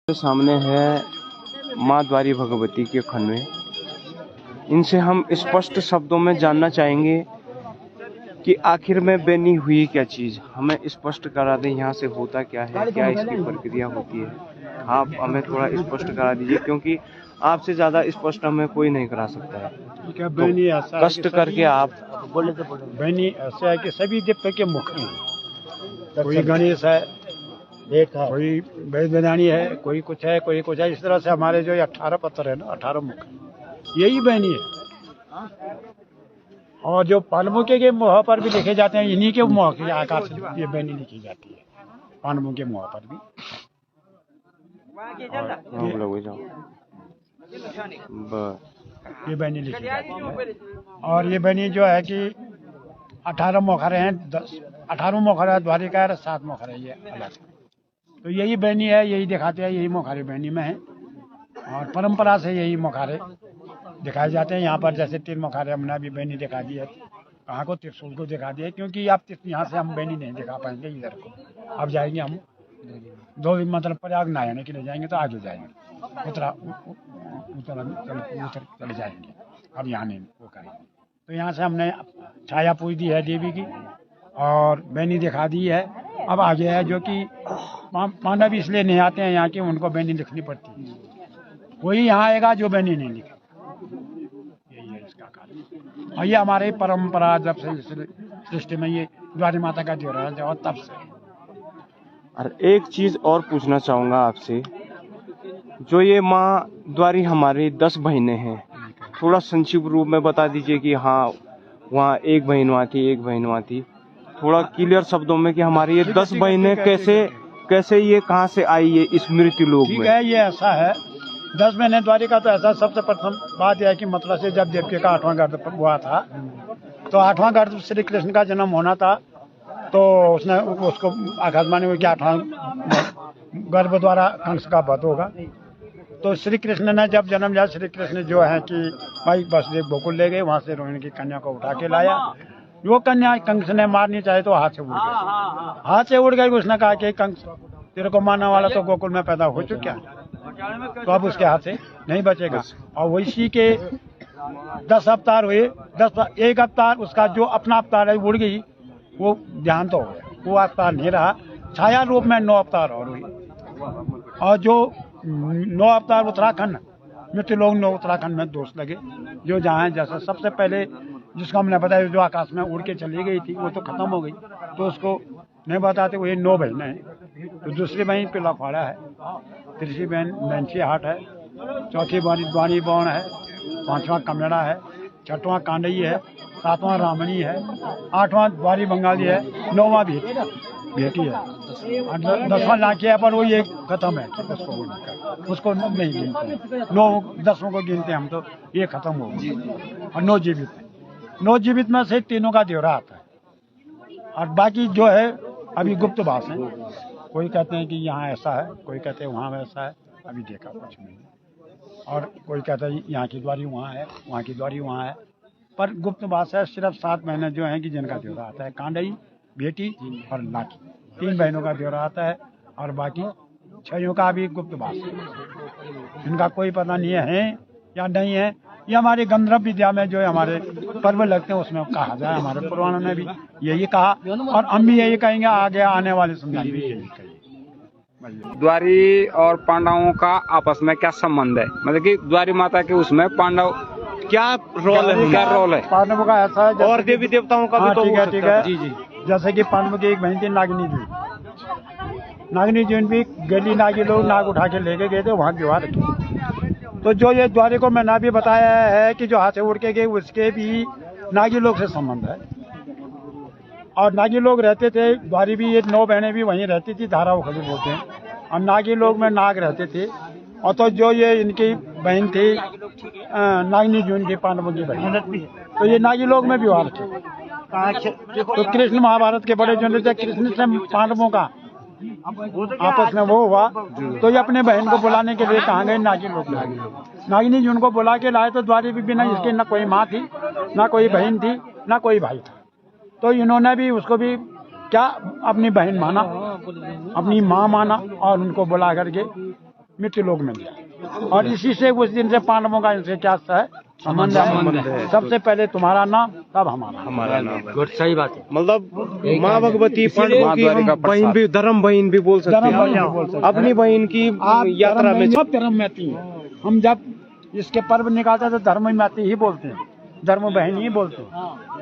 सामने है माँ द्वारी भगवती के खन्वे। इनसे हम स्पष्ट शब्दों में जानना चाहेंगे कि आखिर में बनी हुई क्या चीज़। हमें स्पष्ट करा दें यहाँ से होता क्या है, क्या इसकी प्रक्रिया होती है। आप हमें थोड़ा स्पष्ट करा दीजिए, क्योंकि आपसे ज़्यादा स्पष्ट हमें कोई नहीं करा सकता है। तो कष्ट करके आप बनी ऐसा है कि सभी देवता के मुख हैं। कोई गणेश है, कोई वैद्यनानी है, कोई कुछ है, कोई कुछ है। इस तरह से हमारे जो 18 पत्थर है ना, 18 मुख है, यही बनी है। और जो पालमू के मुँह पर भी लिखे जाते हैं, इन्हीं के मुँह के आकार से ये बनी लिखी जाती है, पालमू के मुँह पर भी। ये बनी लिखी जाती है। और ये बनी जो है कि 18 मोखरे हैं, 18 मोखरा द्वारिका है, 7 मोखरे ये अलग। तो यही बनी है, यही दिखाते हैं, यही मोखारे बनी में है। और परंपरा से यही मोखारे दिखाए जाते हैं। यहाँ पर जैसे 3 मोखारे हमने अभी बनी दिखा दी है, कहाँ को त्रिशूल को दिखा दिया, क्योंकि आप यहाँ से हम बनी नहीं दिखा पाएंगे इधर को। अब जाएंगे हम दो मतलब प्रयाग नहाने के लिए जाएंगे तो आगे जाएंगे, उतर चले जाएंगे। अब यहाँ नहीं वो करेंगे। तो यहाँ से हमने छाया पूज दी है देवी की और बैनी दिखा दी है। अब आगे है जो कि पांडव इसलिए नहीं आते हैं यहाँ की, उनको बैनी लिखनी पड़ती है। कोई यहाँ आएगा जो बैनी नहीं लिखे, यही है इसका कारण। और ये हमारे परंपरा जब से सृष्टि में ये द्वारी माता का जो रहा और तब से। और एक चीज़ और पूछना चाहूँगा आपसे, जो ये माँ द्वारी हमारी 10 बहनें हैं, थोड़ा संक्षिप्त रूप में बता दीजिए कि हाँ वहाँ एक बहन वहाँ थी, एक बहन वहाँ थी। थोड़ा क्लियर शब्दों में कि हमारी ये 10 बहनें कैसे ये कहाँ से आई ये स्मृति लोक में। ठीक है, ये ऐसा है 10 बहनें द्वारिका। तो ऐसा सबसे प्रथम बात यह है कि मतलब से जब देवकी का 8वां गर्भ हुआ था, तो 8वां गर्भ श्री कृष्ण का जन्म होना था। तो उसने उसको आकाशवाणी हुई कि 8वां गर्भ द्वारा कंस का वध होगा। तो श्री कृष्ण ने जब जन्म लिया, श्री कृष्ण जो है कि भाई वसुदेव गोकुल ले गए, वहाँ से रोहिणी की कन्या को उठा के लाया। वो कन्या कंस ने मारनी चाहे तो हाथ से उड़ गई, हाथ से उड़ गई। उसने कहा कि कंस तेरे को मारने वाला तो गोकुल में पैदा हो चुका है, तो अब उसके हाथ से नहीं बचेगा। और वैसी के 10 अवतार हुए, एक अवतार उसका जो अपना अवतार है उड़ गई, वो ध्यान तो हो गया, वो अवतार नहीं रहा। छाया रूप में 9 अवतार और हुई। और जो 9 अवतार उत्तराखंड मृत्यु लोग 9 उत्तराखंड में दोष लगे, जो जहाँ है। जैसा सबसे पहले जिसको हमने बताया जो आकाश में उड़ के चली गई थी, वो तो खत्म हो गई, तो उसको नहीं बताते। वो ये 9 बहनें हैं। तो दूसरी बहन पिलाखवाड़ा है, तीसरी बहन नैंसी हाट है, चौथी बहन द्वारी बौन है, 5वां कमेड़ा है, 6वां कांडई है, 7वां रामणी है, 8वां द्वारी बंगाली है, 9वां बेटी है, 10वां लाखिया है। पर वो ये खत्म है, उसको नहीं गिनते। 9-10 को गिनते हम, तो ये खत्म हो गई। और 9 जीवित है। 9 जीवित में से 3 का देवरा आता है, और बाकी जो है अभी गुप्त भाष है। कोई कहते हैं कि यहाँ ऐसा है, कोई कहते हैं वहाँ वैसा है, अभी देखा कुछ नहीं। और कोई कहता है यहाँ की द्वारी वहाँ है, वहाँ की द्वारी वहाँ है, पर गुप्त भाषा है। सिर्फ 7 बहनें जो हैं कि जिनका देवरा आता है, कांडई, बेटी और लाठी, 3 बहनों का देवरा आता है। और बाकी 6 का भी गुप्त भाषा है, इनका कोई पता नहीं है या नहीं है। ये हमारे गंधर्व विद्या में जो है हमारे पर्व लगते हैं, उसमें कहा जाए। हमारे पुराणों ने भी यही कहा, और हम भी यही कहेंगे, आगे आने वाले समय भी यही कहेंगे। द्वारी और पांडवों का आपस में क्या संबंध है? मतलब कि द्वारी माता के उसमें पांडव क्या रोल है? क्या रोल है पांडवों का? ऐसा है और देवी देवताओं का भी तो ठीक है, ठीक है जी जी। जैसे कि पांडवों की एक बहन थी नागिनी जी। नागिनी जी भी गली नागी लोग नाग उठा के लेके गए थे, वहाँ विवाह रखे। तो जो ये द्वारी को मैंने भी बताया है कि जो हाथ से उड़ के गए, उसके भी नागी लोग से संबंध है। और नागी लोग रहते थे, द्वारी भी, ये 9 बहनें भी वहीं रहती थी, धारा उखली बोलते हैं। और नागी लोग में नाग रहते थे। और तो जो ये इनकी बहन थी नागिनी जी, उनकी पांडवों की बहन, तो ये नागी लोग में विवाह रखे। तो कृष्ण महाभारत के बड़े जो थे, कृष्ण से पांडवों का आपस में वो हुआ। तो ये अपने बहन को बुलाने के लिए कहाँ गए, नागी लोग। नागिनी जी उनको बुला के लाए। तो द्वारी भी बिना इसके न कोई माँ थी, ना कोई बहन थी, ना कोई भाई था। तो इन्होंने भी उसको भी क्या अपनी बहन माना, अपनी माँ माना, और उनको बुला करके मृत्यु लोक में दिया। और इसी से उस दिन से पांडवों का इनसे क्या है संबंध है। सबसे पहले तुम्हारा नाम तब हमारा नाम। सही बात है। मतलब माँ भगवती पांडवों की हम बहन भी, धर्म बहन भी बोल सकते हैं। अपनी बहन की यात्रा में सब धर्म में आती है। हम जब इसके पर्व निकालते हैं तो धर्म मैती ही बोलते हैं, धर्म बहन ही बोलते हैं।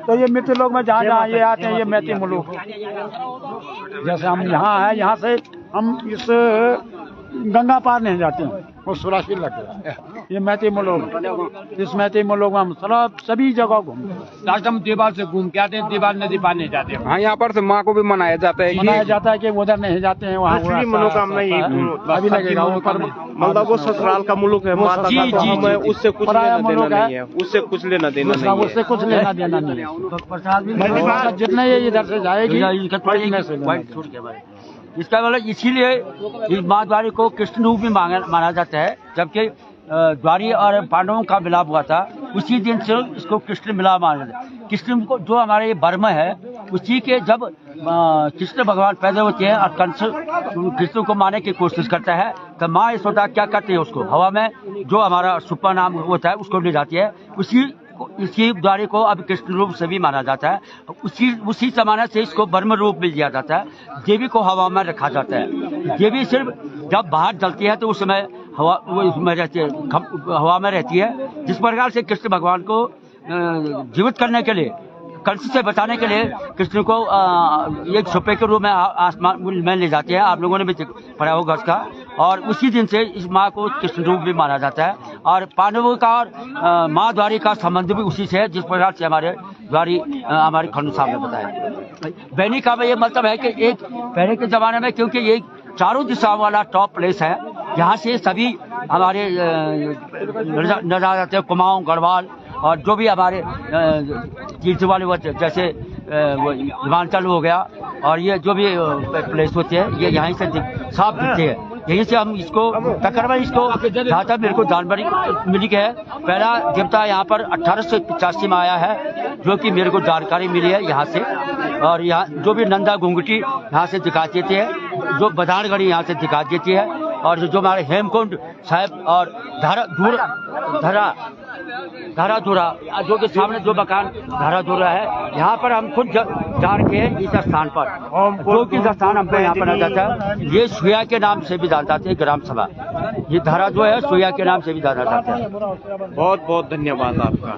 तो ये मृत्यु लोग में जहाँ जहाँ ये आते हैं, ये मैती मुलुक, जैसे हम यहाँ है, यहाँ से हम इस गंगा पार नहीं जाते हैं, वो सुराशील लगता है। ये मैती मुलुक, इस मैती मुलुक में हम सभी जगह घूमते हैं। लास्ट हम देवाल से घूम के आते हैं, देवाल नदी पार नहीं जाते। हाँ, यहाँ पर से माँ को भी मनाया जाता है कि उधर नहीं जाते हैं, वहाँ असली मनोकामना यही अभी लगेगा वो पर, मतलब वो ससुराल का मुल्क है, माता का, हमें उससे कुछ लेना देना नहीं है, उससे कुछ लेना देना नहीं है, उससे कुछ लेना देना नहीं है। जितना ये इधर से जाएगी इसका मतलब इसीलिए इस माँ द्वारी को कृष्ण रूप में माना जाता है। जबकि द्वारी और पांडवों का मिलाप हुआ था, उसी दिन से इसको कृष्ण मिलाप माना जाता है। कृष्ण को जो हमारे ये बर्म है, उसी के जब कृष्ण भगवान पैदा होते हैं और कंस कृष्ण को मारने की कोशिश करता है, तो माँ यशोदा क्या करती है, उसको हवा में जो हमारा सुप्पा नाम होता है उसको ले जाती है। इसी द्वारी को अब कृष्ण रूप से भी माना जाता है। उसी जमाने से इसको ब्रह्म रूप में लिया जाता है। देवी को हवा में रखा जाता है। देवी सिर्फ जब बाहर जलती है तो उस समय हवा में रहती है। जिस प्रकार से कृष्ण भगवान को जीवित करने के लिए, कंस से बचाने के लिए कृष्ण को एक छुपे के रूप में आसमान में ले जाते हैं। आप लोगों ने भी पढ़ा होगा उसका। और उसी दिन से इस माँ को कृष्ण रूप भी माना जाता है। और पांडवों का और माँ द्वारी का संबंध भी उसी से है, जिस प्रकार से हमारे द्वारी हमारे खंडू साहब ने बताया। बहनी का ये मतलब है कि एक पहले के जमाने में, क्योंकि ये चारों दिशाओं वाला टॉप प्लेस है, यहाँ से सभी हमारे नजर आते हैं, कुमाऊं, गढ़वाल और जो भी हमारे तीर्थ वाले होते हैं, जैसे हिमाचल हो गया, और ये जो भी प्लेस होते हैं, ये यहीं से साफ दिखते हैं। यहीं से हम इसको तकरीबन जहाँ तक मेरे को जानकारी मिली है, पहला देवता यहाँ पर 1885 में आया है, जो कि मेरे को जानकारी मिली है यहाँ से। और यहाँ जो भी नंदा घुंगटी यहाँ से दिखाई देती है, जो बदानगढ़ी यहाँ से दिखाई देती है, और जो हमारे हेमकुंड साहब और धाराधुरा जो कि सामने जो मकान धाराधुरा है, यहाँ पर हम खुद जा रखे हैं इस स्थान पर, जो कि स्थान हमको यहाँ पर जाता है। ये सुया के नाम से भी जाना जाते हैं, ग्राम सभा। ये धारा जो है सुया के नाम से भी जाना जाता है। बहुत बहुत धन्यवाद आपका।